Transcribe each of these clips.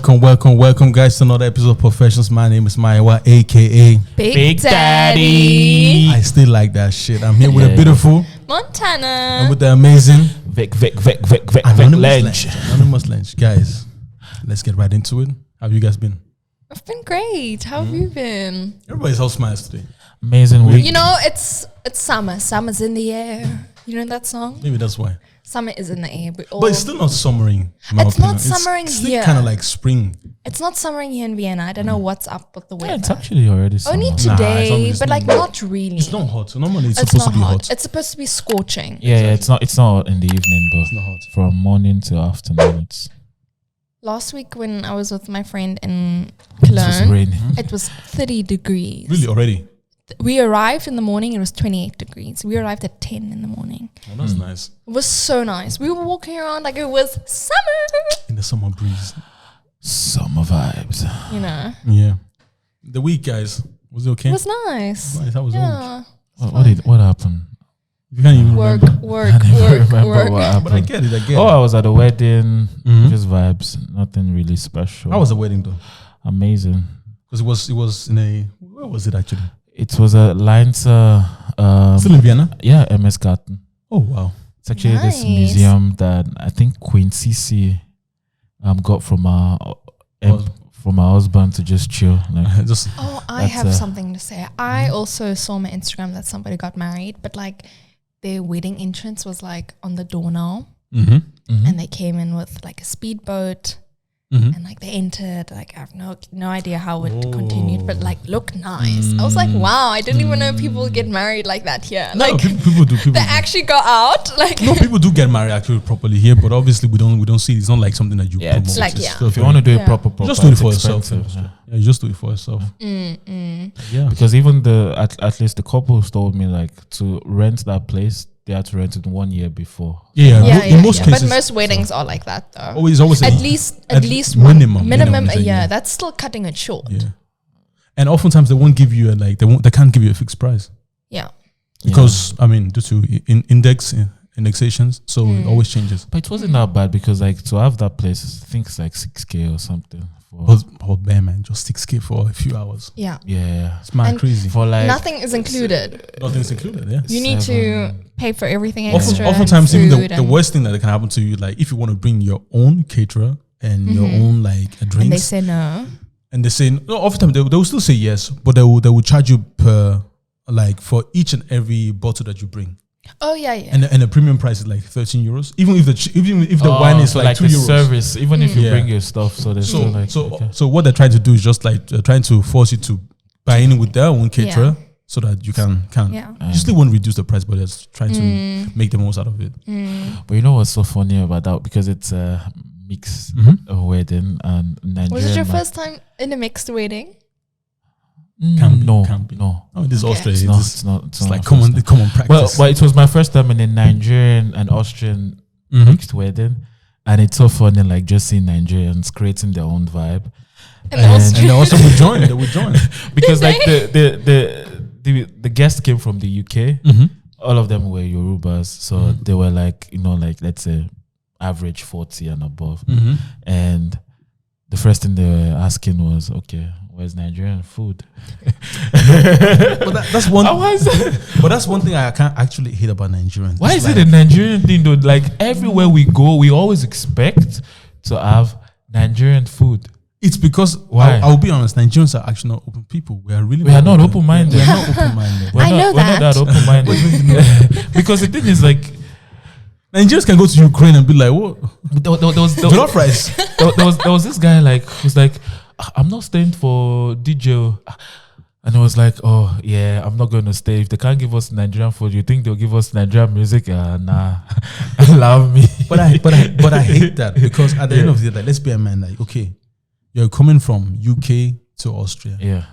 Welcome, guys, to another episode of Professionals. My name is Maiwa, aka Big Daddy. I still like that shit. I'm here with the beautiful Montana and with the amazing Vic Anonymous Lench. Guys, let's get right into it. How have you guys been? I've been great. How have you been? Everybody's all smiles today. Amazing week. You know, it's summer. Summer's in the air. You know that song? Maybe that's why. Summer is in the air. But it's still not summering. It's not summering it's here. It's kind of like spring. It's not summering here in Vienna. I don't know what's up with the weather. Yeah, it's actually already summer. Only It's today, but like not really. It's not hot. So normally it's It's supposed not to be hot. It's supposed to be scorching. Yeah, it's not in the evening, but It's not hot. from morning to afternoon, it's Last week when I was with my friend in just Cologne, raining. it was 30 degrees. Really, already? We arrived in the morning, it was 28 degrees. We arrived at 10 in the morning. Oh, that's nice. It was so nice. We were walking around like it was summer. In the summer breeze. Summer vibes. You know. Yeah. The week, guys, was it okay? It was nice. Nice. How was Yeah. What happened? You can't even Work, remember. work, I don't even work, remember work. what happened. But I get it. I was at a wedding. Mhm. Just vibes. Nothing really special. How was the wedding though? Amazing. Because it was in a, where was it actually? It was a Lines. Still in Vienna? Yeah, MS Garten. Oh wow. It's actually this Nice. museum that I think Queen Sisi got from her husband to just chill. Like, Just Oh, I That's, have something to say. I also saw on my Instagram that somebody got married, but like their wedding entrance was like on the door now. mhm. And they came in with like a speedboat Mhm. and like they entered. Like I have no idea how it Oh. continued, but like looked nice. I was like, wow, I didn't even know people get married like that here. No, Like people do. People they do. actually go out. Like No, people do get married actually properly here, but obviously we don't see it. It's not like something that you Yeah, promote. it's like, It's yeah. still if you want to do Yeah. it proper, just do it it's for yourself. expensive, yeah. Yeah, you just do it for yourself. Yeah. Because even at least the couples told me like to rent that place, they had to rent it 1 year before. Yeah. yeah, In most yeah. cases, But most weddings are like that though. always a- At least minimum minimum is a a year. year. That's still cutting it short. Yeah. And oftentimes they won't give you they can't give you a fixed price Yeah. because I mean due to indexations, so it always changes. But it wasn't that bad because like to have that place, I think it's like 6K or something. Oh man, just 6K for a few hours. Yeah. Yeah, It's mad And crazy. for like Nothing is included. Nothing's included. Yeah. You need to pay for everything Often, extra. oftentimes, even food the worst thing that can happen to you, like if you want to bring your own caterer and your own like and they drinks, say no. and they say no. Oftentimes they will still say yes, but they will charge you per like for each and every bottle that you bring, Oh yeah, yeah. and the premium price is like 13 euros. Even if the wine is so like 2 the euros. service, even if you Yeah. bring your stuff, so there's still like okay. So what they're trying to do is just like trying to force you to buy in with their own caterer so that you can. Yeah. You still won't reduce the price, but they're just trying to make the most out of it. But you know what's so funny about that, because it's a mixed wedding and Nigerian. Was it your first time in a mixed wedding? Can't be. No. Oh, this is Okay. Australia. It's not. It's like common practice. Well, it was my first time in a Nigerian and Austrian mixed wedding, and it's so funny, like just seeing Nigerians creating their own vibe, And and they also would join. They would join. because like the guests came from the UK. All of them were Yorubas, so they were like like let's say average 40 and above, and the first thing they were asking was, okay, where's Nigerian food? But that's one. Why is it? But that's one thing I can't actually hate about Nigerians. Why It's is it like- a Nigerian thing though? Like everywhere we go, we always expect to have Nigerian food. It's because Why? I'll be honest. Nigerians are actually not open people. We are really. We are not open-minded. We are not open-minded. I know We're not that. that open-minded. Because the thing is, like, Nigerians can go to Ukraine and be like, "What? there was Jollof rice." there was this guy like who's like, I'm not staying for DJ, and I was like, oh yeah, I'm not going to stay if they can't give us Nigerian food. You think they'll give us Nigerian music? Nah, allow me. But I hate that because at the end of the day, like, let's be a man. Like, okay, you're coming from UK to Austria. Yeah,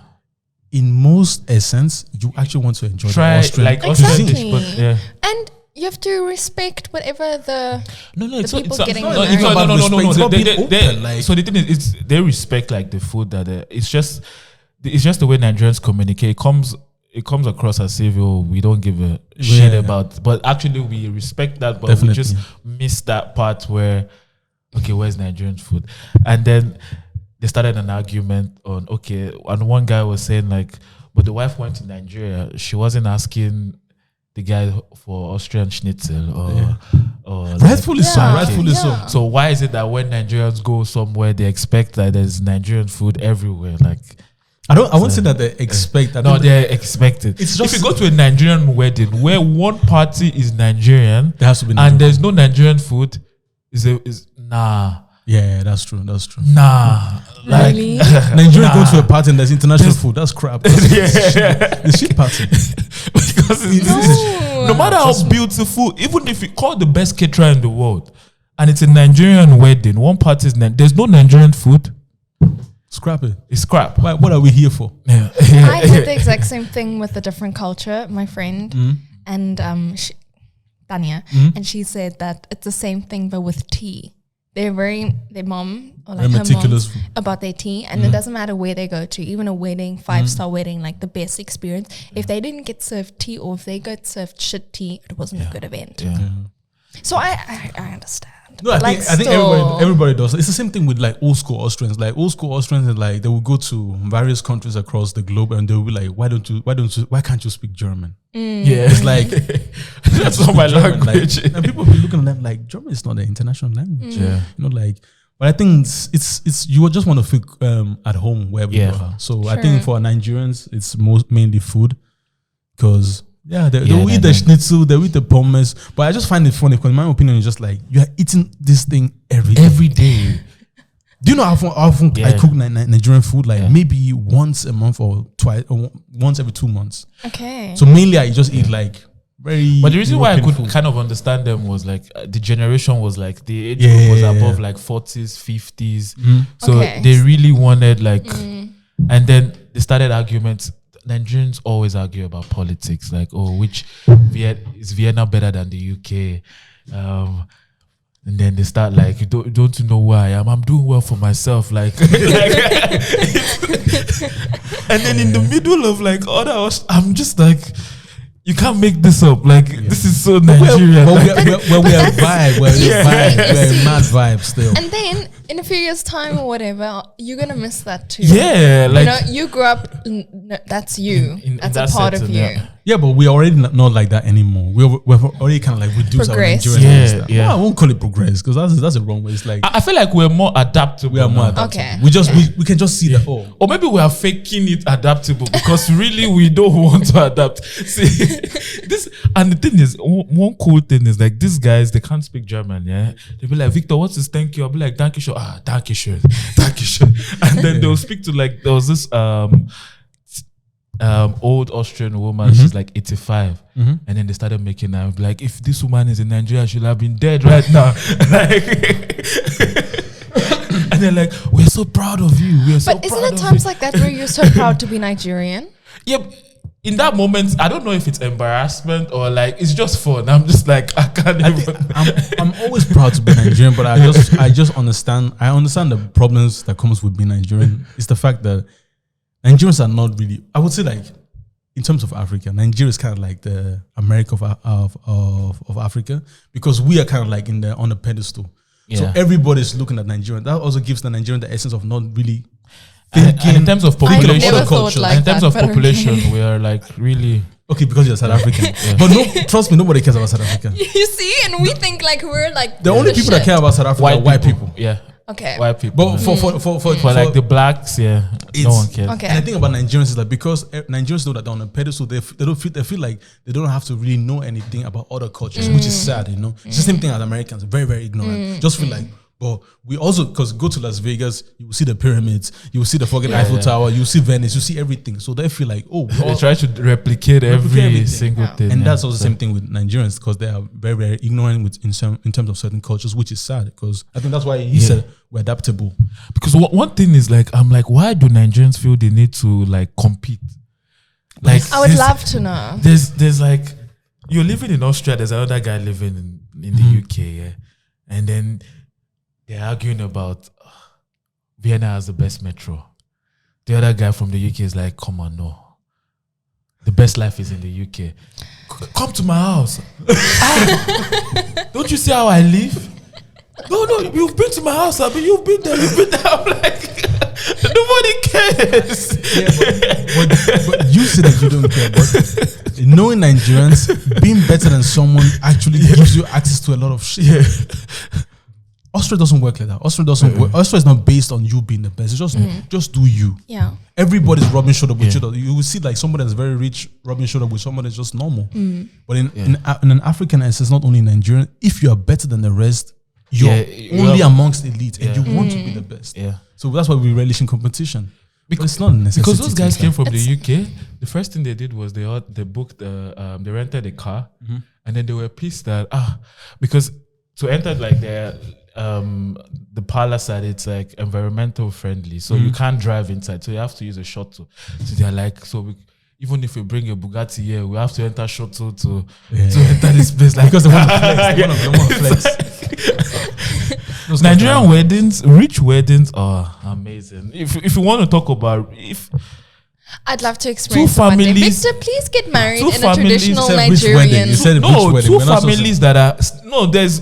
In most essence, you actually want to enjoy try the Austrian like cuisine. Austrian dish, but yeah. And you have to respect whatever the No, it's the not. people It's not. getting No, married. it's not. about No. respect, it's about They- being they- open, like- so the thing is, they respect like the food that it's just the way Nigerians communicate. It comes across as if we don't give a shit about, but actually we respect that, but we just miss that part where, okay, where's Nigerian food? And then they started an argument on and one guy was saying like, but the wife went to Nigeria, she wasn't asking the guy for Austrian schnitzel or rightfully so. So why is it that when Nigerians go somewhere they expect that there's Nigerian food everywhere? Like I won't say that they expect. They expect it. It's just, if you go to a Nigerian wedding where one party is Nigerian, there has to be and there's no Nigerian food, is nah. Yeah, that's true. Nah. Like, really? Nigeria go to a party and there's international food. That's crap. The shit party. Because no matter how beautiful, even if you call the best caterer in the world, and it's a Nigerian wedding, one party is there's no Nigerian food. Scrap it. It's crap. What are we here for? I did the exact same thing with a different culture. My friend and Tanya, and she said that it's the same thing but with tea. Their mom or like her meticulous mom about their tea, and it doesn't matter where they go to, even a wedding, 5-star wedding, like the best experience. If they didn't get served tea, or if they got served shit tea, it wasn't a good event. So I understand. No, I think everybody does. It's the same thing with like old school Austrians. Like old school Austrians, and like they will go to various countries across the globe, and they will be like, why can't you speak German? Yeah, it's like that's not my language. Like, and people will be looking at them like German is not an international language. Yeah, you know, like. But I think it's you just want to feel at home wherever you are. So I think for Nigerians, it's mainly food, because they will eat the schnitzel, they will eat the pommes. But I just find it funny because my opinion is just like, you are eating this thing every day. Do you know how often I cook Nigerian food? Like maybe once a month or twice, or once every 2 months. Okay. So mainly I just eat like very. But the reason why I could food. kind of understand them was like the generation was like the age group was above like 40s, 50s. So they really wanted like, and then they started arguments. Nigerians always argue about politics, like, which is Vienna better than the UK? And then they start like, don't you know who I am? I'm doing well for myself, like, and then in the middle of like I'm just like, you can't make this up. Like this is so Nigerian. We're a vibe. We're a mad vibe still. And then in a few years' time or whatever, you're gonna miss that too. Yeah, like you grew up. That's you. That's a part of you. Yeah, but we're already not like that anymore. We've already kind of like reduced our Nigerian stuff. Yeah. No, I won't call it progress because that's the wrong way. It's like I feel like we're more adaptable. We are more adaptable. Okay. We can just see that. Or maybe we are faking it adaptable because really we don't want to adapt. See, this, and the thing is, one cool thing is like these guys, they can't speak German. Yeah, they'll be like, Victor, what's this thank you? I'll be like, thank you, sure. Thank you, sure. And then they'll speak to like, there was this old Austrian woman, she's like 85, and then they started making her like, if this woman is in Nigeria, she'll have been dead right now. And they're like, we're so proud of you. But isn't it times like that where you're so proud to be Nigerian? Yeah. In that moment, I don't know if it's embarrassment or like it's just fun. I'm just like, I can't even. I'm always proud to be Nigerian, but I just understand. I understand the problems that comes with being Nigerian. It's the fact that Nigerians are not really. I would say like, in terms of Africa, Nigeria is kind of like the America of Africa, because we are kind of like on the pedestal. Yeah. So everybody's looking at Nigeria. That also gives the Nigerian the essence of not really. And in terms of population, we are like really okay because you're South African. But no, trust me, nobody cares about South Africa. You see, and we think like we're like the only people that care about South Africa are white people. Yeah. Okay. White people. But for like the blacks, no one cares. Okay. And the thing about Nigerians is that because Nigerians know that they're on a pedestal, they feel like they don't have to really know anything about other cultures, which is sad, you know. It's the same thing as Americans, very, very ignorant. Just feel like, but we also, because go to Las Vegas, you will see the pyramids, you will see the fucking Eiffel Tower, you will see Venice, you see everything. So they feel like, they try to replicate every single thing. And that's also the same thing with Nigerians, because they are very, very ignorant in terms of certain cultures, which is sad. Because I think that's why he said we're adaptable. Because one thing is like, I'm like, why do Nigerians feel they need to like compete? Like I would love to know. There's like, you're living in Austria, there's another guy living in the UK, and then they're arguing about Vienna has the best metro. The other guy from the UK is like, come on, no. The best life is in the UK. Come to my house. Don't you see how I live? No, you've been to my house. I mean, you've been there. I'm like, Nobody cares. But you say that you don't care. But knowing Nigerians, being better than someone actually gives you access to a lot of shit. Yeah. Austria doesn't work like that. Austria doesn't work. Austria is not based on you being the best. It's just do you. Yeah. Everybody's rubbing shoulder with you. You will see like somebody that's very rich rubbing shoulder with somebody that's just normal. But in an African essence, not only Nigerian, if you are better than the rest, you're only amongst elite and you want to be the best. Yeah. So that's why we relish in competition. Because it's not a necessity. Because those guys came from the UK. The first thing they did was they rented a car, and then they were pissed that because to enter like the palace side, it's like environmental friendly, so you can't drive inside, so you have to use a shuttle. So they're like, even if we bring a Bugatti here, we have to enter shuttle to enter this place, like because they want to flex. Nigerian weddings, rich weddings are amazing. If you want to talk about I'd love to experience two families. Victor, please get married Two in a families. traditional You said rich wedding. Nigerian. You said rich Two wedding. families that are there's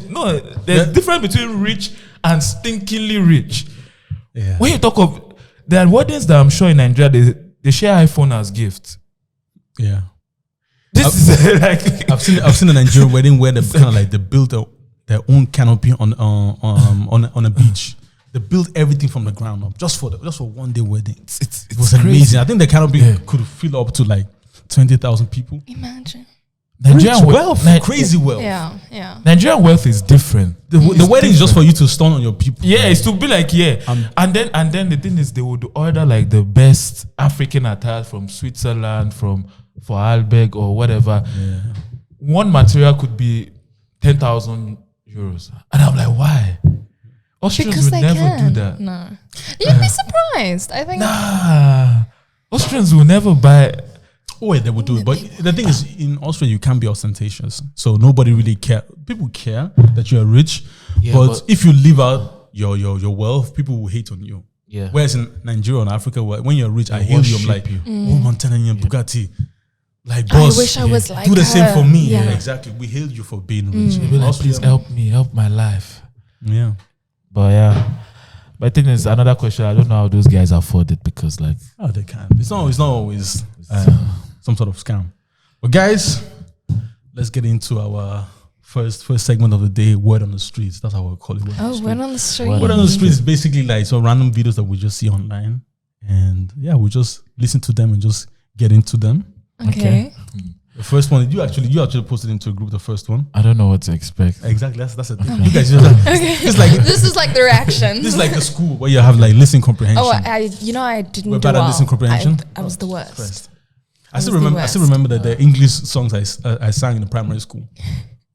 difference between rich and stinkingly rich. Yeah. When you talk of, there are weddings that I'm sure in Nigeria they share iPhone as gift. Yeah. This is like I've seen a Nigerian wedding where they kind of like they built their own canopy on a beach. They built everything from the ground up just for one day wedding. It was crazy. amazing. I think the canopy could fill up to like 20,000 people. Imagine. Nigerian wealth, crazy wealth. Yeah. Nigerian wealth is different. The wedding is just for you to stun on your people. Yeah, it's to be like and then the thing is they would order like the best African attire from Switzerland, from Vorarlberg or whatever. Yeah. One material could be 10,000 euros, and I'm like, why? Austrians Because would they never do that. No. You'd be surprised. I think. Nah, Austrians will never buy. Oh, wait, they would do it. But the thing is, in Austria, you can't be ostentatious. So nobody really care. People care that you're rich. But if you leave out your wealth, people will hate on you. Yeah. Whereas in Nigeria and Africa, when you're rich, I hail you. I'm like, oh, Montana and your Bugatti. Like, boss, I wish I was like do the same for me. Yeah. Yeah, exactly. We hail you for being rich. Like, please help me, help my life. Yeah. But but I think there's another question. I don't know how those guys afford it because they can. It's not always some sort of scam. But guys, let's get into our first segment of the day. Word on the streets. That's how we call it. Word on the street. Word on the streets is basically like some random videos that we just see online, and we just listen to them and just get into them. Okay. The first one, you actually posted into a group. The first one. I don't know what to expect. Exactly. That's the thing. You guys just this is like the reaction. This is like the school where you have like listening comprehension. Oh, I didn't We're do bad at well. listening comprehension. I was the worst. I still remember that the English songs I sang in the primary school.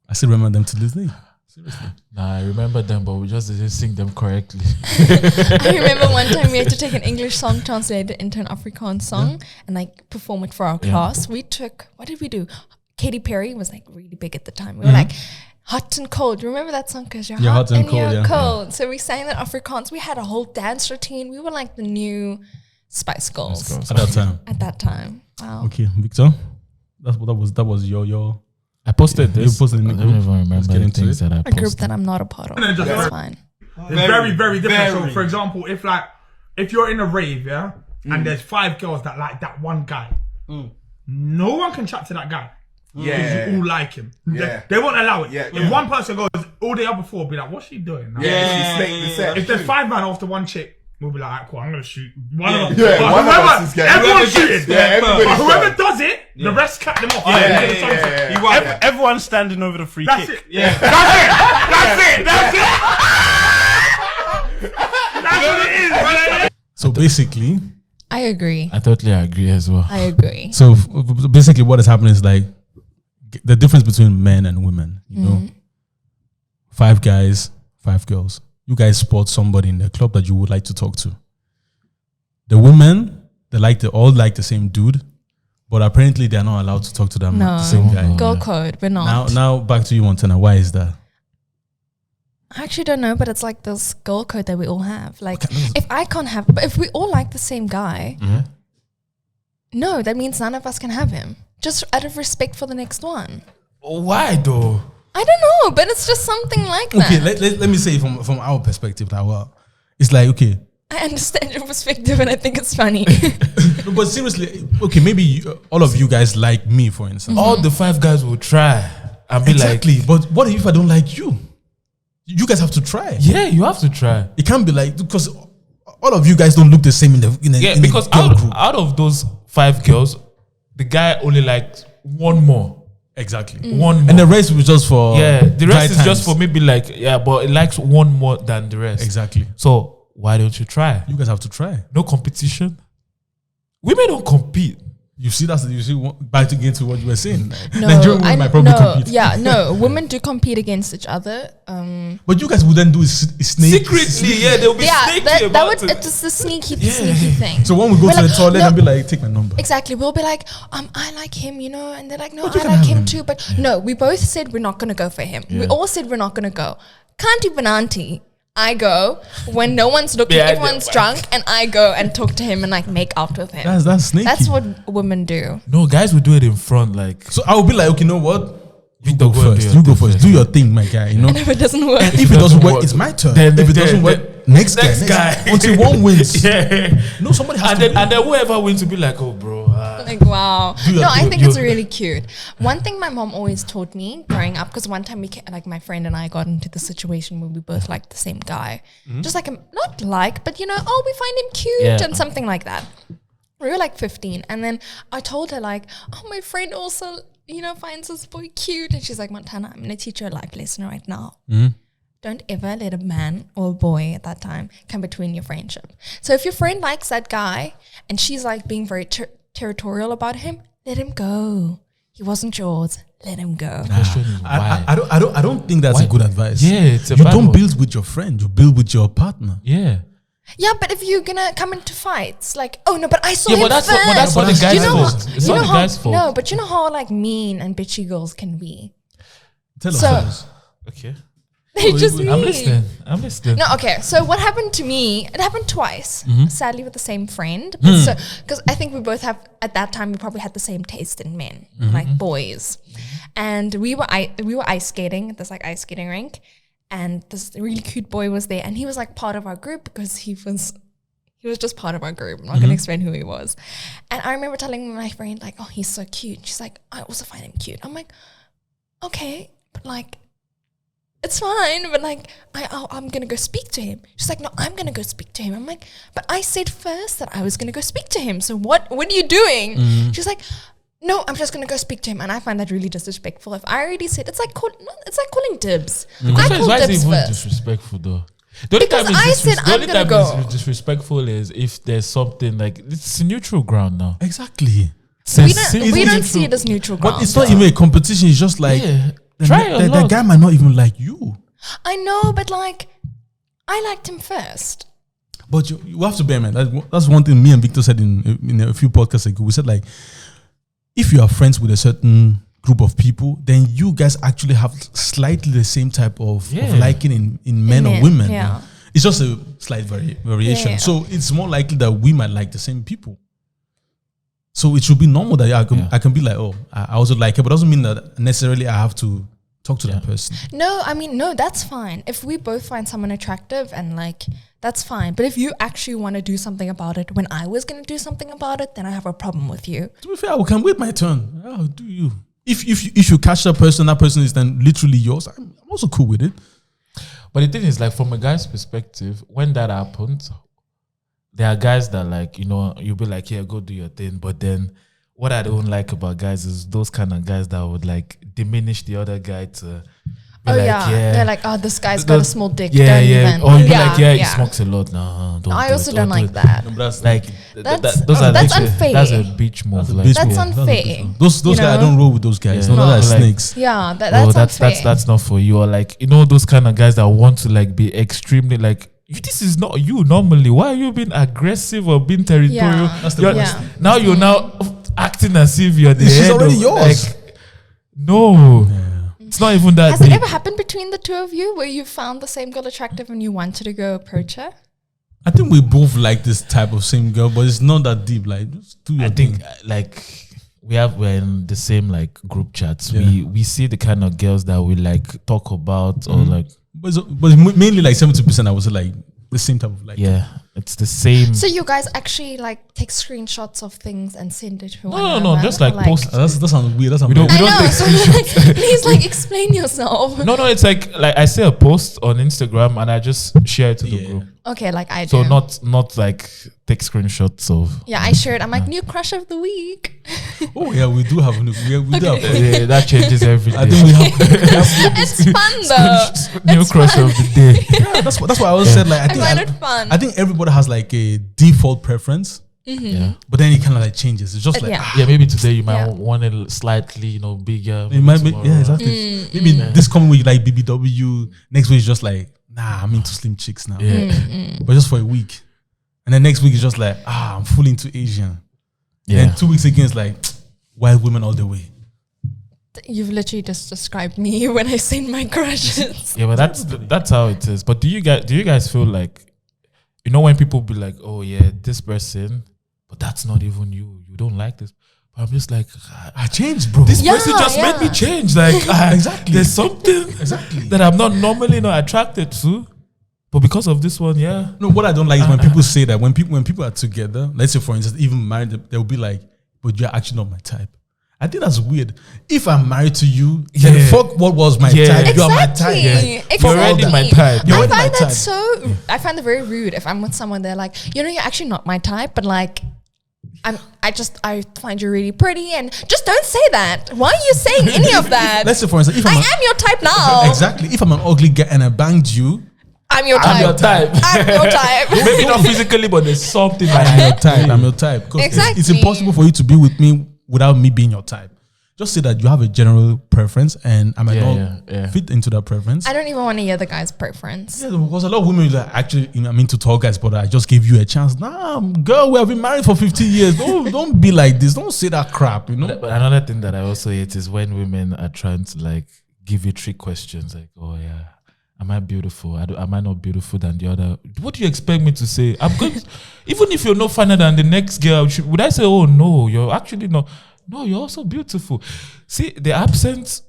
I still remember them to this day. Seriously. Nah, I remember them, but we just didn't sing them correctly. I remember one time we had to take an English song, translate it into an Afrikaans song, and like perform it for our class. We took, what did we do? Katy Perry was like really big at the time. We were like, hot and cold. Remember that song? Because you're hot and you're cold. So we sang that Afrikaans. We had a whole dance routine. We were like the new Spice Girls. At that time. Wow. Okay, Victor. That was your. I posted this. You posted in the group. I don't even remember the things that I posted. A group that I'm not a part of. That's fine. It's very, very different. So, for example, if you're in a rave, and there's 5 girls that like that one guy, no one can chat to that guy. Yeah, you all like him. Yeah. They won't allow it. Yeah. If one person goes, all the other 4 will be like, "What's she doing?" Now? If there's 5 man after one chick, we'll be like, "Alright, cool, I'm gonna shoot one of them." One of us is getting. Everyone's shooting. Everybody's whoever does it, the rest cut them off. Everyone's standing over the free That's kick. it. Yeah. That's it. That's what it is. So basically, I agree. I totally agree as well. I agree. So basically, what is happening is like the difference between men and women. You know, 5 guys, 5 girls. You guys spot somebody in the club that you would like to talk to. The women, they all like the same dude, but apparently they're not allowed to talk to them the same guy. Girl code, we're not. Now back to you, Montana. Why is that? I actually don't know, but it's like this girl code that we all have. Like, if we all like the same guy, no, that means none of us can have him. Just out of respect for the next one. Why though? I don't know, but it's just something like that. Okay, let me say from our perspective now. It's like, okay, I understand your perspective and I think it's funny. No, but seriously, okay, maybe all of you guys like me, for instance. All the 5 guys will try and be exactly. But what if I don't like you? You guys have to try. Yeah, you have to try. It can't be like, because all of you guys don't look the same in a because girl group. out of those 5 girls, the guy only liked one more. Exactly. One more. And the rest was just for the rest is just for maybe like but it likes one more than the rest. Exactly. So why don't you try? You guys have to try. No competition. Women don't compete. You see back again to what you were saying. No, Nigerian women might probably compete. Yeah, no, women do compete against each other. But you guys wouldn't do it secretly. They'll be sneaky about it. It's the sneaky thing. So when we go to the toilet and be like, take my number. Exactly. We'll be like, I like him, and they're like, no, I like him too. But no, we both said we're not gonna go for him. Yeah. We all said we're not gonna go. Can't even auntie. I go when no one's looking, everyone's drunk, and I go and talk to him and like make out with him. That's sneaky. That's what women do. No, guys will do it in front, like. So I will be like, okay, you know what? You go first. You go first. Do your thing, my guy. And if it doesn't work, and if it doesn't work, it's my turn. If it doesn't work, next guy. Until one wins. No, somebody has to win. And then whoever wins will be like, oh, bro. Like, wow. No, I think it's really cute. One thing my mom always taught me growing up, because one time my friend and I got into the situation where we both liked the same guy. Just like, not like, but we find him cute and something like that. We were like 15. And then I told her like, oh, my friend also, finds this boy cute. And she's like, Montana, I'm going to teach you a life lesson right now. Don't ever let a man or a boy at that time come between your friendship. So if your friend likes that guy and she's like being very territorial about him, let him go. He wasn't yours. Let him go. I don't think that's a good advice. Yeah, it's a you bad don't one. build with your friend. You build with your partner. Yeah. Yeah, but if you're gonna come into fights, like, oh no, but I saw him but that's first. But that's not the guy's fault. It's not the guy's fault. No, but you know how like mean and bitchy girls can be. Tell us. Okay. They just mean. I'm listening. No, okay. So what happened to me? It happened twice. Sadly, with the same friend. So because I think we both have at that time we probably had the same taste in men, like boys, and we were ice skating at this like ice skating rink. And this really cute boy was there, and he was like part of our group because he was just part of our group. I'm not going to explain who he was. And I remember telling my friend like, oh, he's so cute. She's like, I also find him cute. I'm like, okay, but like, it's fine. But like, I'm going to go speak to him. She's like, no, I'm going to go speak to him. I'm like, but I said first that I was going to go speak to him. So what are you doing? She's like, no, I'm just gonna go speak to him, and I find that really disrespectful. If I already said it's like calling dibs. I call why is it dibs even first. disrespectful though? Because I said I'm gonna go. The only time it's disrespectful is if there's something like it's a neutral ground now. Exactly. We don't see it as neutral ground. But it's not even a competition. It's just like the guy might not even like you. I know, but like I liked him first. But you have to bear in mind that's one thing me and Victor said in a few podcasts ago. We said like, if you are friends with a certain group of people, then you guys actually have slightly the same type of liking in men or women. Yeah. It's just a slight variation. Yeah. So it's more likely that we might like the same people. So it should be normal that I can be like, oh, I also like it, but it doesn't mean that necessarily I have to talk to that person. No, I mean, no, that's fine. If we both find someone attractive and like, that's fine. But if you actually want to do something about it when I was going to do something about it, then I have a problem with you. To be fair, I can wait my turn. Oh, do you? If you catch that person is then literally yours, I'm also cool with it. But the thing is, like, from a guy's perspective, when that happens, there are guys that like, you'll be like, yeah, go do your thing. But then what I don't like about guys is those kind of guys that would like diminish the other guy to be they're like, oh, this guy's got a small dick. Or you'd be like, he smokes a lot. No, don't. I also don't like that. That's like that's unfair. That's a beach move. That's unfair. Those guys, I don't roll with those guys. No, that's like snakes. Yeah, that's unfair. That's not for you. Or like, those kind of guys that want to like be extremely like, this is not you normally. Why are you being aggressive or being territorial? Yeah. That's the worst. Now you're now acting as if you're the This head is already of, yours. Like, no. Yeah. It's not even that Has deep. it ever happened between the two of you where you found the same girl attractive and you wanted to go approach her? I think we both like this type of same girl, but it's not that deep. Like, just do your thing. Like we're in the same like group chats. Yeah. We see the kind of girls that we like talk about or like. But mainly like 70%, I would say like the same type of like. Yeah. It's the same. So you guys actually like take screenshots of things and send it to one No, another? just like post. That sounds weird. We don't I know. take So screenshots. like, please like explain yourself. No, it's like I see a post on Instagram and I just share it to the group. Okay, like I do. So not like take screenshots of. Yeah, I shared. I'm like new crush of the week. Oh yeah, we do have. We do have. Yeah, that changes every day. I think we have. It's fun though. New It's crush fun. of the day. Yeah, that's why I always said like I find it fun. I think everybody has like a default preference, Yeah. but then it kind of like changes. It's just like yeah. Yeah, maybe today you might Yeah. want it slightly, bigger. it might be, tomorrow. yeah, exactly. Maybe this coming week like BBW, next week is just like I'm into slim chicks now, Yeah. but just for a week, and then next week is just like I'm fully into Asian. Yeah. And 2 weeks again it's like white women all the way. You've literally just described me when I send my crushes. Yeah, but that's how it is. But do you guys feel like, when people be like, oh yeah, this person, but that's not even you. You don't like this. But I'm just like, I changed, bro. This person just made me change. Like Exactly. there's something that I'm not normally attracted to, but because of this one, yeah. No, what I don't like is when people say that when people are together, let's say for instance, even married, they'll be like, but you're actually not my type. I think that's weird. If I'm married to you, then fuck what was my type. You're my type. Exactly. You're already my type. You're I already my find type. that so. I find it very rude if I'm with someone. They're like, you're actually not my type, but like, I find you really pretty, and just don't say that. Why are you saying any of that? Let's say for instance, if I am your type now. Exactly. If I'm an ugly guy and I banged you, I'm your type. I'm your type. I'm your type. Maybe not physically, but there's something. I'm your type. I'm your type. 'Cause Exactly. it's impossible for you to be with me without me being your type. Just say that you have a general preference, and I might not fit into that preference. I don't even want to hear the guy's preference. Yeah, because a lot of women like actually, I'm into tall guys, but I just gave you a chance. Nah, girl, we have been married for 15 years. Don't be like this. Don't say that crap. But another thing that I also hate is when women are trying to like give you trick questions, like, oh yeah, am I beautiful? Am I not beautiful than the other? What do you expect me to say? I'm going. Even if you're no finer than the next girl, would I say, oh no, you're actually not? No, you're also beautiful. See, the absence,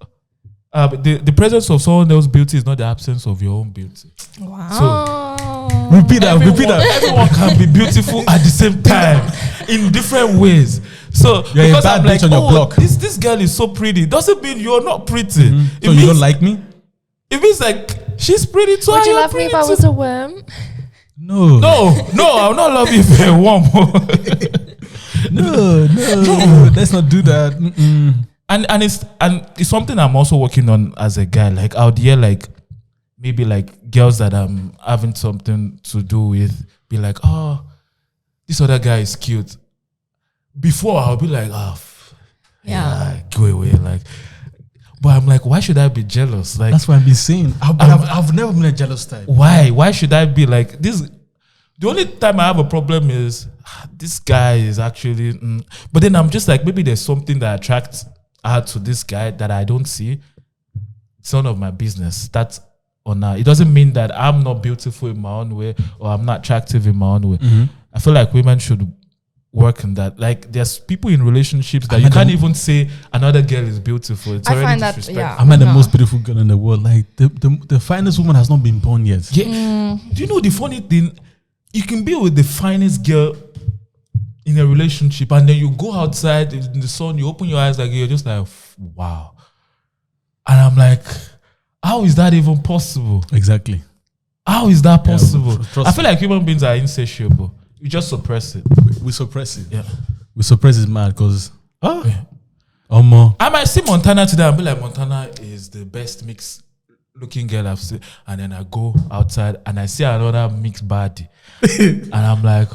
the presence of someone else's beauty is not the absence of your own beauty. Wow. Repeat that. Everyone can be beautiful at the same time in different ways. So You're because a bad I'm like, bitch on your block. this girl is so pretty, doesn't mean you're not pretty. So you don't like me? It means like she's pretty too. Would you love me if I was a worm? No. No, I'll not love you if you're a worm. No. Let's not do that. And it's something I'm also working on as a guy. Like out there, like maybe like girls that I'm having something to do with be like, oh, this other guy is cute. Before I'll be like, go away, like. But I'm like, why should I be jealous? Like that's what I've been saying. I've never been a jealous type. Why? Why should I be like this? The only time I have a problem is this guy is actually. But then I'm just like, maybe there's something that attracts her to this guy that I don't see. It's none of my business. That's or not. It doesn't mean that I'm not beautiful in my own way or I'm not attractive in my own way. I feel like women should work on that. Like there's people in relationships that you can't even say another girl is beautiful. It's already disrespectful. I'm the most beautiful girl in the world. Like the finest woman has not been born yet. Yeah. Do you know the funny thing? You can be with the finest girl in a relationship and then you go outside in the sun, you open your eyes like you're just like, wow. And I'm like, how is that even possible? Exactly. How is that possible? I feel like human beings are insatiable. You just suppress it. We suppress it. Yeah. We suppress it mad because I I might see Montana today and be like, Montana is the best mixed looking girl I've seen. And then I go outside and I see another mixed body. And I'm like,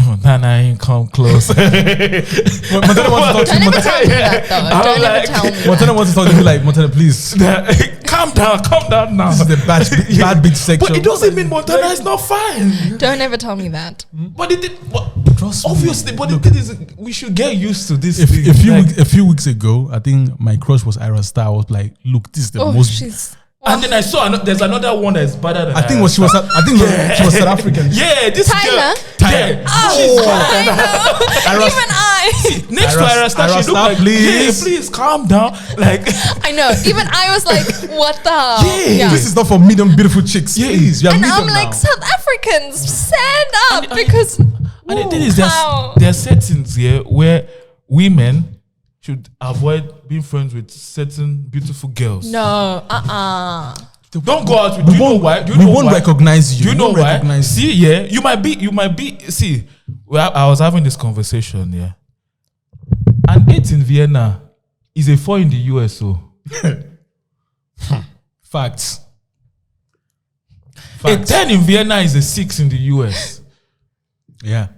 Montana ain't come close. Montana wants to talk to Don't you. ever tell me that though. Don't ever tell me Montana wants to talk to you like, Montana, please. Calm down now. This is the bad bitch section. But it doesn't mean Montana is not fine. Don't ever tell me that. But Trust me. obviously, but the thing is, we should get used to this. A few weeks ago, I think my crush was Ira Star. I was like, look, this is the most. She's And then I saw there's another one that's better than I think she was South African. Yeah, this Tyler? girl. Yeah. Even I. Next to Arasta, she looked like, please calm down. Like I know. Even I was like, what the hell? Yeah. This is not for medium beautiful chicks. Yeah. Please, And I'm like, South Africans, stand up because. And the thing is, there are settings here where women should avoid being friends with certain beautiful girls. No, Don't go out with. Do you know why? We won't recognize you. Do you know why? See, yeah, you might be. See, I was having this conversation. Yeah, an 8 in Vienna is a 4 in the US. So, Facts. A 10 in Vienna is a 6 in the US. Yeah.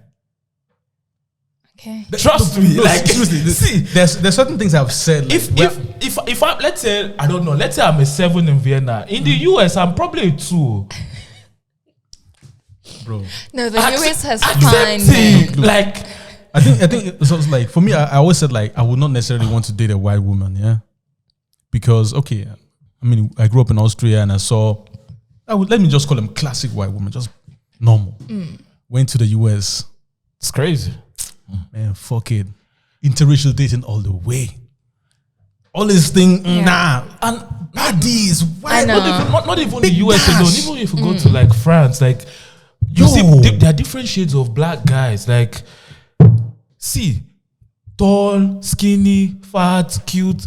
okay. Trust me. Like, seriously, see, there's certain things I've said. Like, if I, let's say, I don't know, let's say I'm a 7 in Vienna. In the US, I'm probably a 2. bro, No, the US has fine men. Like, I think it's also like, for me, I always said like I would not necessarily want to date a white woman, yeah, because okay, I mean I grew up in Austria and let me just call them classic white women, just normal. Went to the US, it's crazy. man, fuck it, interracial dating all the way. All this thing, nah, and not these. Why? Not even the US dash. alone. Even if you go to like France, like you see, there are different shades of black guys. Like, see, tall, skinny, fat, cute.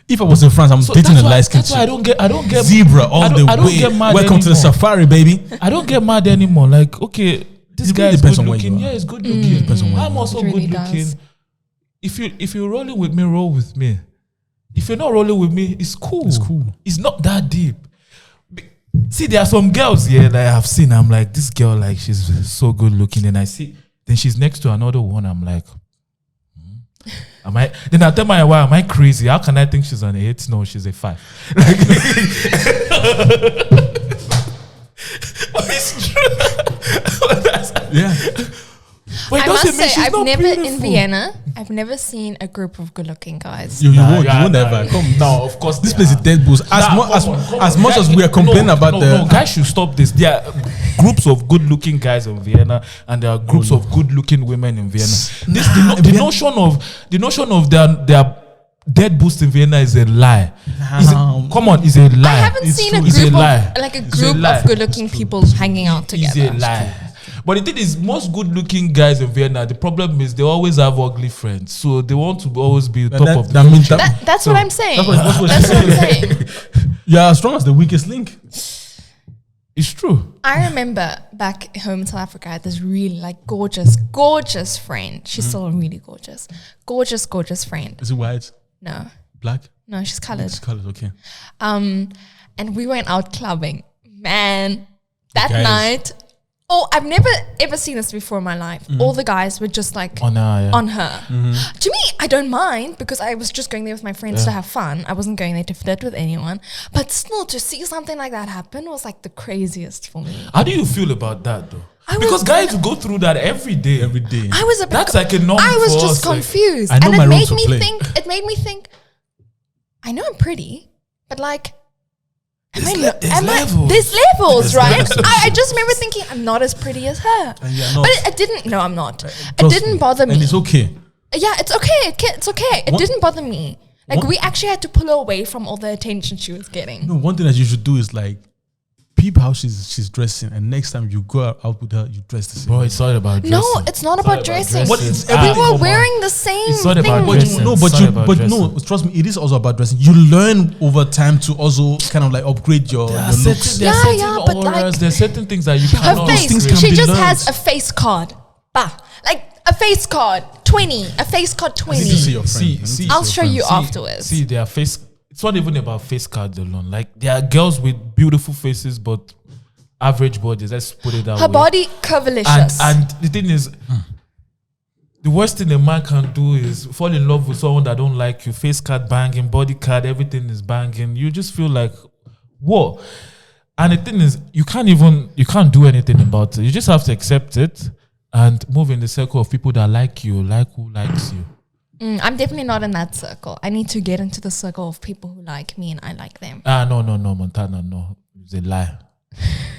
If I was in France, I'm dating a light skin. That's why I don't get zebra all the way. I don't get mad Welcome to the safari, baby. I don't get mad anymore. Like, okay, this guy is good looking. Yeah, he's good looking. Depends on where I'm you are. also It really good looking. does. If you're rolling with me, roll with me. If you're not rolling with me, it's cool. It's cool. It's not that deep. See, there are some girls here that I have seen. I'm like, this girl, like, she's so good looking. And I see, then she's next to another one. I'm like, am I? Then I tell my wife, am I crazy? How can I think she's an 8? No, she's a 5. Like, but it's true. Yeah. But it I doesn't must mean say, she's I've not never beautiful. in Vienna. I've never seen a group of good-looking guys. You won't ever. Come, no, of course. this place is dead bulls. As much as we are complaining about the guys should stop this. There are groups of good-looking guys in Vienna, and there are groups of good-looking women in Vienna. The notion of their dead boost in Vienna is a lie. Come on, is a lie. I haven't seen a group of good-looking people hanging out together. It's a lie. But the thing is, most good-looking guys in Vienna, the problem is they always have ugly friends, so they want to always be top of the food chain. That's what I'm saying. That's what I'm saying. Yeah, as strong as the weakest link. It's true. I remember back home in South Africa, I had this really like gorgeous friend. She's still really gorgeous. Gorgeous friend. Is it white? No. Black? No, she's colored. It's colored, okay. And we went out clubbing. Man, that Guys. night. Oh, I've never ever seen this before in my life. All the guys were just like On her. To me, I don't mind because I was just going there with my friends to have fun. I wasn't going there to flirt with anyone. But still, to see something like that happen was like the craziest for me. How do you feel about that though? Because guys go through that every day. I was a bit. That's like a norm. I was for just us, like, confused, I know and my it role made to me play. think. It made me think. I know I'm pretty, but like. There's levels, right? I just remember thinking I'm not as pretty as her, And you're not. but it didn't. No, I'm not. It Trust didn't me. bother me. And it's okay. Yeah, it's okay. It's okay. It What- didn't bother me. Like What- we actually had to pull her away from all the attention she was getting. No, one thing that you should do is like peep how she's dressing, and next time you go out with her, you dress the same. Bro, it's not about dressing. No, it's not about dressing. What is We everything were about- wearing the same It's not thing. about dressing. No, It's not about dressing. trust me, it is also about dressing. You learn over time to also kind of like upgrade your looks. There are certain Yeah, but auras, like- there's certain things that you Her cannot. things face, can she be just learned. has a face card. Bah. Like a face card, 20. A face card, I need to see 20. your friend. See, I'll show you afterwards. See, their face. It's not even about face cards alone. Like there are girls with beautiful faces, but average bodies. Let's put it that way. Her body curvilicious. And the thing is, the worst thing a man can do is fall in love with someone that don't like you. Face card banging, body card, everything is banging. You just feel like, whoa. And the thing is, you can't do anything about it. You just have to accept it and move in the circle of people that like you, like who likes you. I'm definitely not in that circle. I need to get into the circle of people who like me and I like them. No, Montana, no. It's a lie.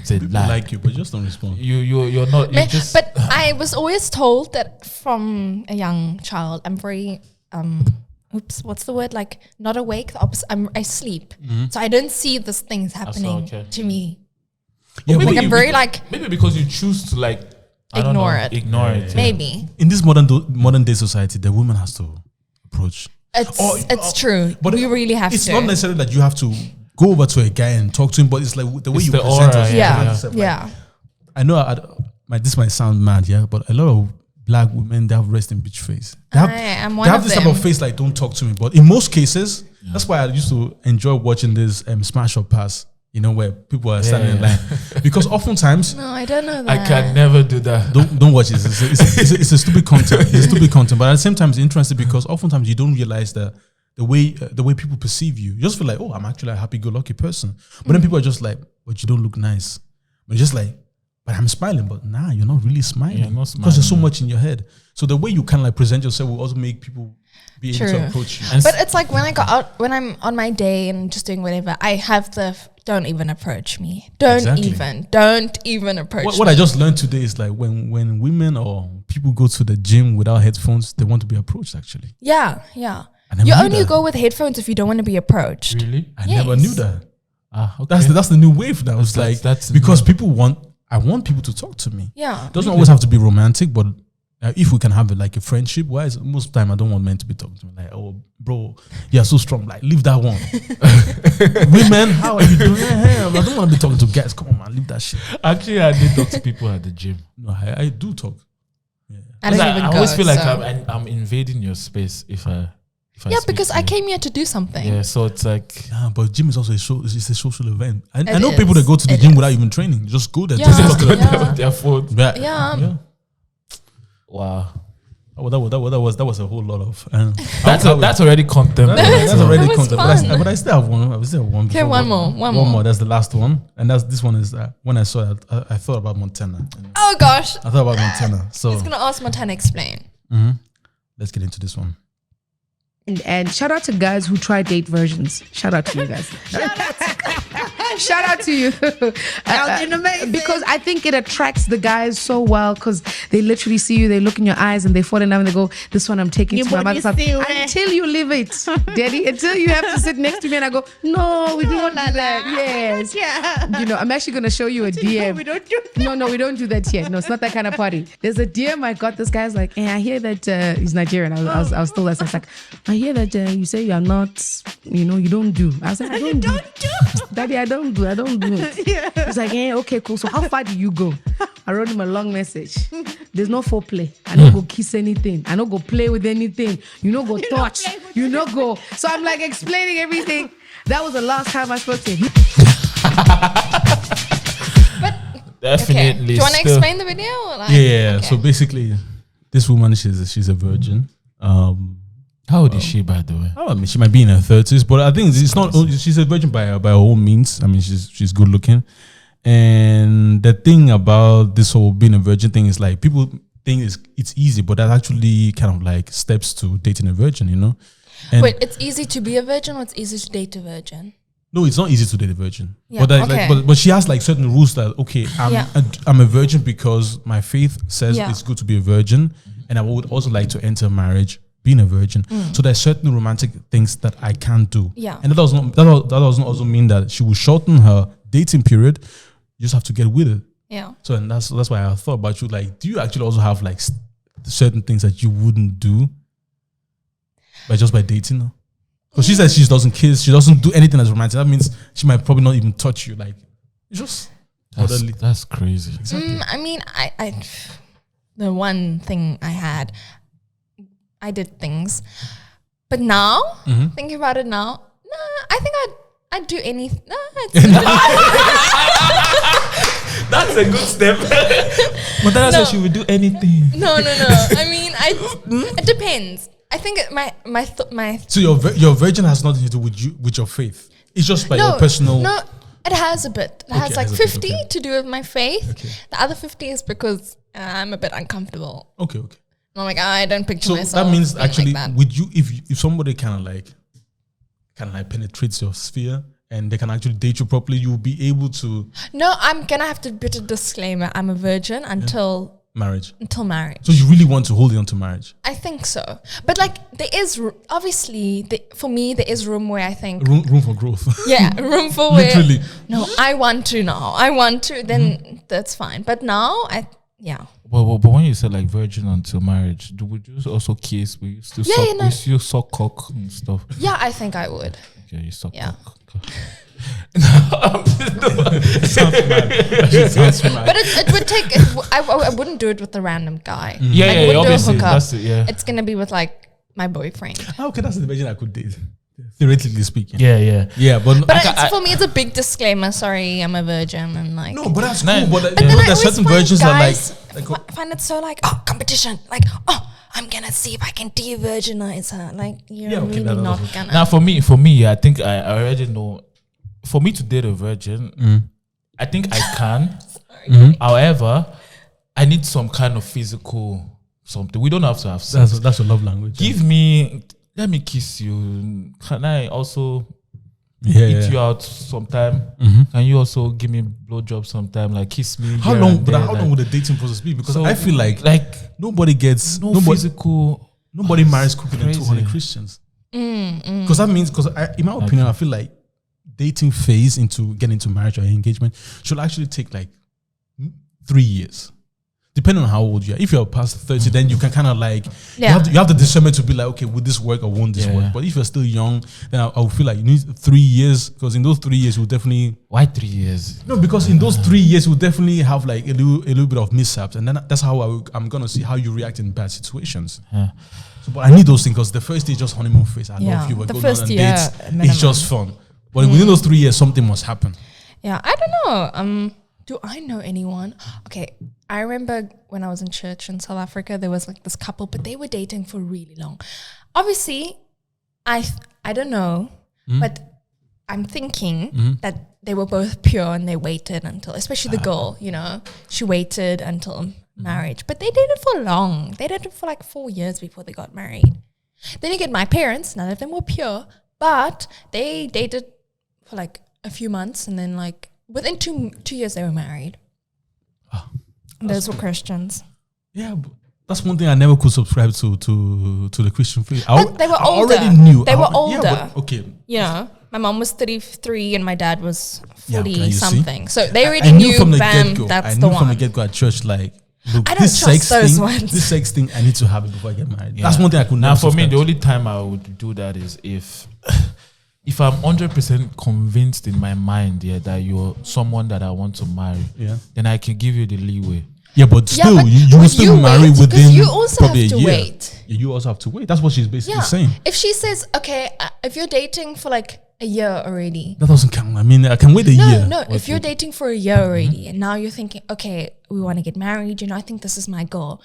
It's a lie. Like you, but just don't respond. You're not. You just. But I was always told that from a young child, I'm very what's the word? Like not awake. The opposite. I sleep, so I don't see these things happening to me. Yeah, like I'm very maybe because you choose to like ignore it. Ignore it. Maybe in this modern day society, the woman has to approach. It's true, but we really have to. It's not necessarily that you have to go over to a guy and talk to him, but it's like the way you present us. Yeah. I know this might sound mad, but a lot of black women, they have resting bitch face. They have this type of face like, don't talk to me. But in most cases, that's why I used to enjoy watching this Smash or Pass, where people are standing in line. Because oftentimes... No, I don't know that. I can never do that. Don't watch it. It's a stupid content. It's a stupid content. But at the same time, it's interesting because oftentimes you don't realize that the way people perceive you. You just feel like, oh, I'm actually a happy-go-lucky person. But then people are just like, but you don't look nice. But just like, but I'm smiling. But nah, you're not really smiling. Yeah, not smiling. Because there's so much in your head. So the way you kind of like present yourself will also make people be able to approach you. But it's like when I go out, when I'm on my day and just doing whatever, I have don't even approach me. Don't even approach me. What I just learned today is like when women or people go to the gym without headphones, they want to be approached actually. Yeah. You only go with headphones if you don't want to be approached. Really? I never knew that. Okay. That's the new wave now. It's like that's because I want people to talk to me. Yeah. It doesn't always have to be romantic, but if we can have like a friendship, wise, most of the time I don't want men to be talking to me like, oh, bro, you're so strong. Like, leave that one. Women, how are you doing? I don't want to be talking to guys. Come on, man, leave that shit. Actually, I did talk to people at the gym. No, I do talk. Yeah. I always feel like I'm invading your space if I because I came here to do something. Yeah, so it's like... Yeah, but gym is also it's a social event. I know people that go to the gym without even training. Just go there. Just go there with their phone. Yeah. Wow. Oh, that was a whole lot of... that's already content. That's already content. But I still have one. Okay, one more. That's the last one. And this one is... when I saw it, I thought about Montana. Oh, gosh. I thought about Montana. So... I was going to ask Montana explain. Let's get into this one. And shout out to guys who try date versions. Shout out to you guys. Shout out to you. Because I think it attracts the guys so well because they literally see you, they look in your eyes and they fall in love and they go, this one I'm taking to my mother's house. Until you live it, daddy, until you have to sit next to me and I go, no, we don't do that. Yes. Yeah. I'm actually going to show you a DM. We don't do that. No, we don't do that yet. No, it's not that kind of party. There's a DM I got. This guy's like, I hear that he's Nigerian. I was still there. So I was like, I hear that you say you are not, you don't do. I was like, I don't do. Daddy, I don't do it. Yeah. He's like, okay, cool. So how far do you go? I wrote him a long message. There's no foreplay. I don't go kiss anything. I don't go play with anything. You don't go touch. You don't go. So I'm like explaining everything. That was the last time I spoke to him. But definitely. Okay. Do you want to explain the video? Or like, yeah. Okay. So basically, this woman, she's a virgin. How old is she, by the way? I mean, she might be in her 30s, but I think it's not. She's a virgin by her own means. I mean, she's good looking, and the thing about this whole being a virgin thing is like people think it's easy, but that actually kind of like steps to dating a virgin, And wait, it's easy to be a virgin, or it's easy to date a virgin? No, it's not easy to date a virgin. Yeah, but she has like certain rules that I'm a virgin because my faith says it's good to be a virgin, and I would also like to enter marriage being a virgin. So there's certain romantic things that I can't do. Yeah. And that doesn't also mean that she will shorten her dating period. You just have to get with it. Yeah. So and that's why I thought about you. Like, do you actually also have like certain things that you wouldn't do by dating her? Because she says she doesn't kiss, she doesn't do anything that's romantic. That means she might probably not even touch you. Like, it's just that's crazy. Exactly. I mean, I the one thing I did things, but now thinking about it now, I think I'd do anything. That's a good step. Montana said she would do anything. No. I mean, it depends. I think my. So your virgin has nothing to do with your faith. It's just by your personal. No, it has a bit. It has like 50 to do with my faith. Okay. The other 50 is because I'm a bit uncomfortable. Okay. I'm like, I don't picture myself. So that means actually, like that. would you, if somebody kind of like penetrates your sphere and they can actually date you properly, you'll be able to. No, I'm gonna have to put a disclaimer. I'm a virgin until marriage. Until marriage. So you really want to hold on to marriage? I think so, but like there is obviously for me there is room where I think room for growth. Yeah, room for literally. Where, no, I want to now. I want to. Then that's fine. But now But when you said like virgin until marriage, would you also kiss? We used to suck. We still suck cock and stuff. Yeah, I think I would. Okay, you suck cock. Sounds mad. But it would take. I wouldn't do it with a random guy. Yeah, obviously. That's it, yeah. It's gonna be with like my boyfriend. Okay, that's the version I could date. Theoretically speaking. Yeah. But for me, it's a big disclaimer. Sorry, I'm a virgin, and like. No, but that's cool. But there's certain virgins that like find it so like competition. Like I'm gonna see if I can de-virginize her. Like you're really not gonna. Now for me, I think I already know. For me to date a virgin, I think I can. However, I need some kind of physical something. We don't have to have sex. That's a love language. Let me kiss you. Can I also eat you out sometime? Can you also give me blowjob sometime? Like kiss me. How long? But how long would the dating process be? Because I feel like nobody gets physical. Nobody marries quicker than 200 Christians. Because that means in my opinion, I feel like dating phase into getting into marriage or engagement should actually take like 3 years. Depending on how old you are. If you're past 30, then you can kind of like you have the discernment to be like, okay, would this work or won't this work? But if you're still young, then I would feel like you need 3 years, because in those 3 years you will definitely. Why 3 years? No, because in those 3 years you will definitely have like a little bit of mishaps, and then that's how I'm gonna see how you react in bad situations. So, but I need those things, because the first day is just honeymoon phase. I love you. We're going on dates. It's just fun. But within those 3 years, something must happen. Yeah, I don't know. Do I know anyone? Okay, I remember when I was in church in South Africa, there was like this couple, but they were dating for really long. Obviously, I don't know, but I'm thinking that they were both pure and they waited until, especially the girl, she waited until marriage. But they dated for long. They dated for like 4 years before they got married. Then you get my parents, none of them were pure, but they dated for like a few months, and then like within 2 years they were married. Those were Christians. Yeah, but that's one thing I never could subscribe to the Christian faith. They were older. I already knew. They were older. Yeah, but, okay. Yeah. My mom was 33 and my dad was 40 okay, something. So they already I knew from the bam, get-go. that's I the knew from one. the get-go at church, like, look, I don't trust those ones. This sex thing, I need to have it before I get married. Yeah. That's one thing I could now never for me, subscribe the to. only time I would do that is if I'm 100% convinced in my mind that you're someone that I want to marry, then I can give you the leeway. Yeah, but still, you will still marry within you also probably have to a year. wait. Yeah, you also have to wait. That's what she's basically saying. If she says, okay, if you're dating for like a year already. That doesn't count. I mean, I can wait a year. No, if you're dating for a year already and now you're thinking, okay, we want to get married, I think this is my goal.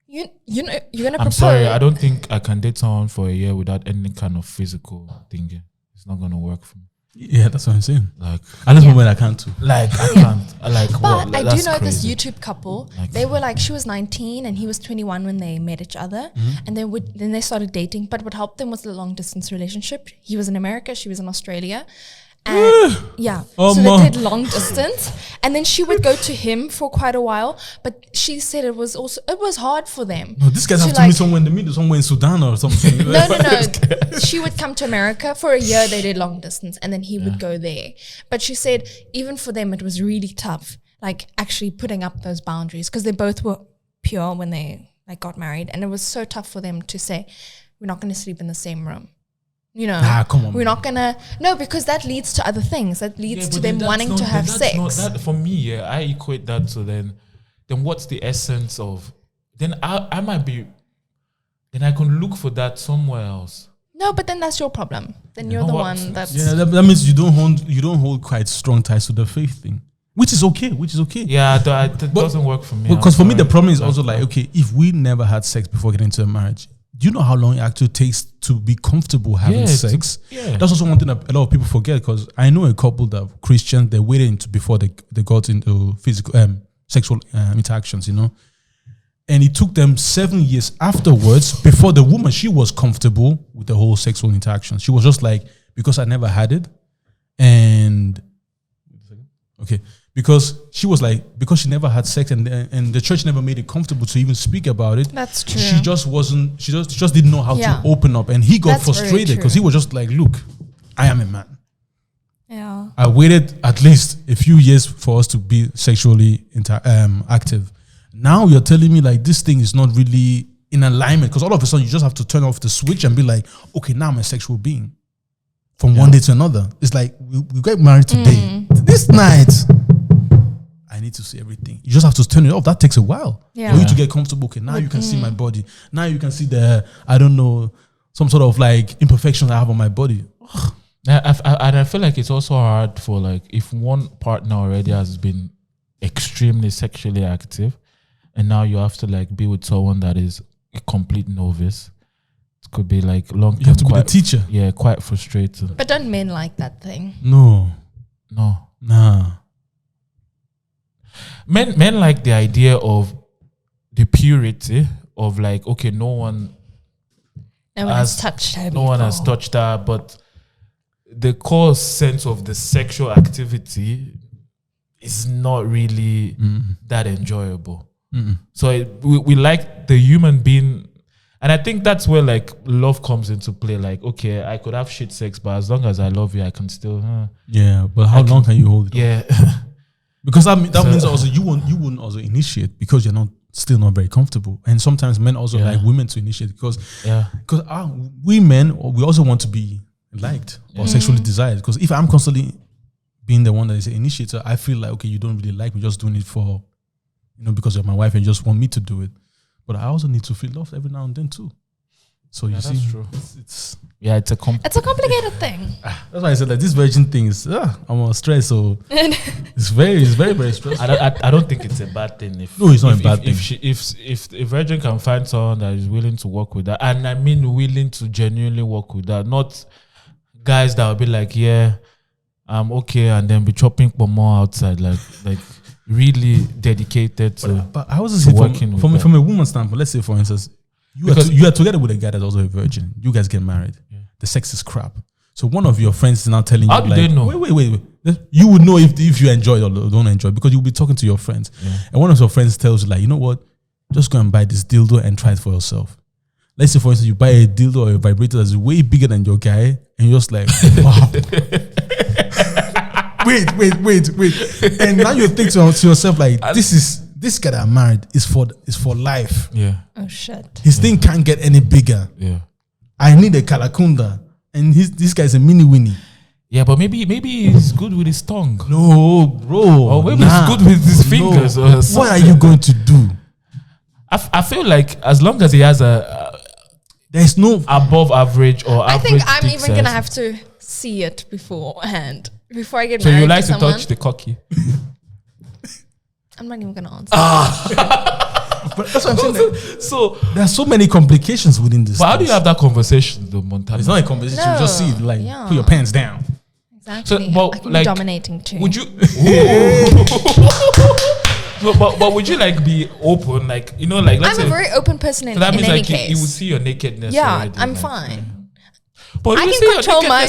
You're gonna propose. I'm sorry, I don't think I can date someone for a year without any kind of physical thing. It's not gonna work for me. Yeah, that's what I'm saying. Like, at this moment, I can't too. Like, I can't. Like, but I do know crazy. this YouTube couple. Like, they were like, she was 19 and he was 21 when they met each other, and then they started dating. But what helped them was the long distance relationship. He was in America, she was in Australia. And so they did long distance, and then she would go to him for quite a while. But she said it was hard for them. No, these guys have to meet somewhere in the middle, somewhere in Sudan or something. No. She would come to America for a year. They did long distance, and then he would go there. But she said even for them it was really tough, like actually putting up those boundaries, because they both were pure when they got married, and it was so tough for them to say we're not going to sleep in the same room. Come on, we're not gonna. No, because that leads to other things. That leads to them wanting to have sex. That, for me, I equate that to then what's the essence of? Then I might be. Then I can look for that somewhere else. No, but then that's your problem. Then you're the one that's. Yeah, that means you don't hold quite strong ties to the faith thing, which is okay. Yeah, that doesn't work for me. Because for me, the problem is also like, okay, if we never had sex before getting into a marriage. Do you know how long it actually takes to be comfortable having sex? That's also one thing that a lot of people forget, because I know a couple that Christians, they waited before they got into physical sexual interactions, And it took them 7 years afterwards before the woman, she was comfortable with the whole sexual interaction. She was just like, because I never had it. And okay, because she was like, because she never had sex and the church never made it comfortable to even speak about it. That's true. She just wasn't, she just didn't know how to open up. And he got frustrated because he was just like, look, I am a man. Yeah. I waited at least a few years for us to be sexually active. Now you're telling me like this thing is not really in alignment, because all of a sudden you just have to turn off the switch and be like, okay, now I'm a sexual being from one day to another. It's like we get married today. This night, I need to see everything. You just have to turn it off. That takes a while for you to get comfortable. Okay, now you can see my body. Now you can see I don't know, some sort of like imperfection I have on my body. And I feel like it's also hard for like if one partner already has been extremely sexually active, and now you have to like be with someone that is a complete novice. It could be like long term. You have to be the teacher. Yeah, quite frustrating. But don't men like that thing? No. Nah. Men like the idea of the purity of like, okay, no one has touched her. No one has touched her, but the core sense of the sexual activity is not really that enjoyable. So we like the human being, and I think that's where like love comes into play. Like, okay, I could have shit sex, but as long as I love you, I can still. But how long can you hold it? Yeah, because that means also you wouldn't also initiate because you're still not very comfortable. And sometimes men also like women to initiate because we men, we also want to be liked or sexually desired. Because if I'm constantly being the one that is an initiator, I feel like, okay, you don't really like me, just doing it for, because you're my wife and you just want me to do it. But I also need to feel loved every now and then too. So you see, that's true. It's a complicated thing. That's why I said that this virgin thing is I'm on stress, so it's very very stressful. I don't think it's a bad thing. No, it's not a bad thing. If a virgin can find someone that is willing to work with that, and I mean willing to genuinely work with that, not guys that will be like, yeah, I'm okay, and then be chopping more outside, like really dedicated to. But I was working from a woman's standpoint. Let's say, for instance, you are together with a guy that's also a virgin. You guys get married. Yeah. The sex is crap. So one of your friends is now telling you, how do they know? Wait. You would know if you enjoy it or don't enjoy it because you'll be talking to your friends. Yeah. And one of your friends tells you, like, you know what? Just go and buy this dildo and try it for yourself. Let's say, for instance, you buy a dildo or a vibrator that's way bigger than your guy, and you're just like, wow. wait. And now you think to yourself, like, this guy that I'm married is for life. Yeah. Oh shit. His thing can't get any bigger. Yeah. I need a Kalakunda, and this guy's a mini Winnie. Yeah, but maybe he's good with his tongue. No, bro. Or maybe he's good with his fingers. Or something. What are you going to do? I feel like as long as he has there's no above average or I average. think I'm even gonna have to see it beforehand before I get so married. So you like to touch the cocky? I'm not even gonna answer. But that's what I'm saying. So there are so many complications within this. But how do you have that conversation, though, Montana? It's not a conversation. No. You just see it, like, put your pants down. Exactly. So, I can be dominating too. Would you? but would you like be open, like, like let's I'm a very open person in any case. You would see your nakedness. Yeah, already, I'm fine. But I can control I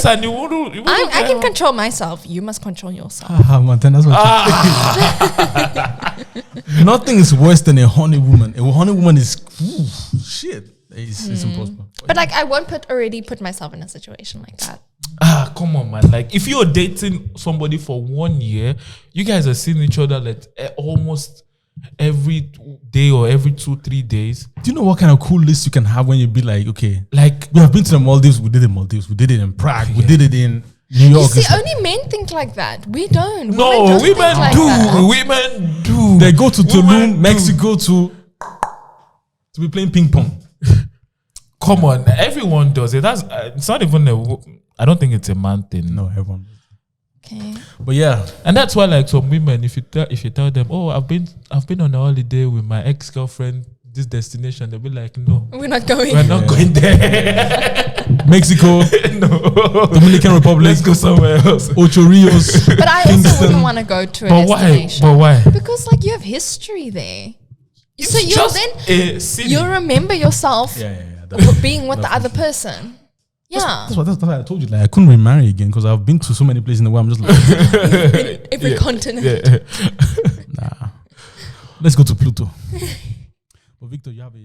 can control myself. You must control yourself. Montana, that's what nothing is worse than a horny woman. A horny woman is shit. It's impossible. But like, I won't put myself in a situation like that. Come on, man. Like, if you're dating somebody for 1 year, you guys are seeing each other like almost every day or every 2-3 days. Do you know what kind of cool list you can have when you be like, okay, like, we have been to the Maldives, we did it in Maldives, we did it in Prague, we did it in New York. You see, only men think like that. We don't. No, women do. Women do. They go to Tulum, Mexico to be playing ping pong. Come on, everyone does it. That's it's not even I don't think it's a man thing. No, everyone. Okay. But yeah, and that's why, like, some women, if you tell them, oh, I've been on a holiday with my ex-girlfriend, this destination, they'll be like, no, we're not going. We're not going there. Mexico, no, Dominican Republic. Let's go somewhere else. Ocho Rios. But I also wouldn't want to go to a destination. But why? Because like you have history there. So you'll remember yourself being with the other person. Yeah. That's why I told you, like, I couldn't remarry again because I've been to so many places in the world. I'm just like every continent. Nah. Let's go to Pluto. But Victor, you have a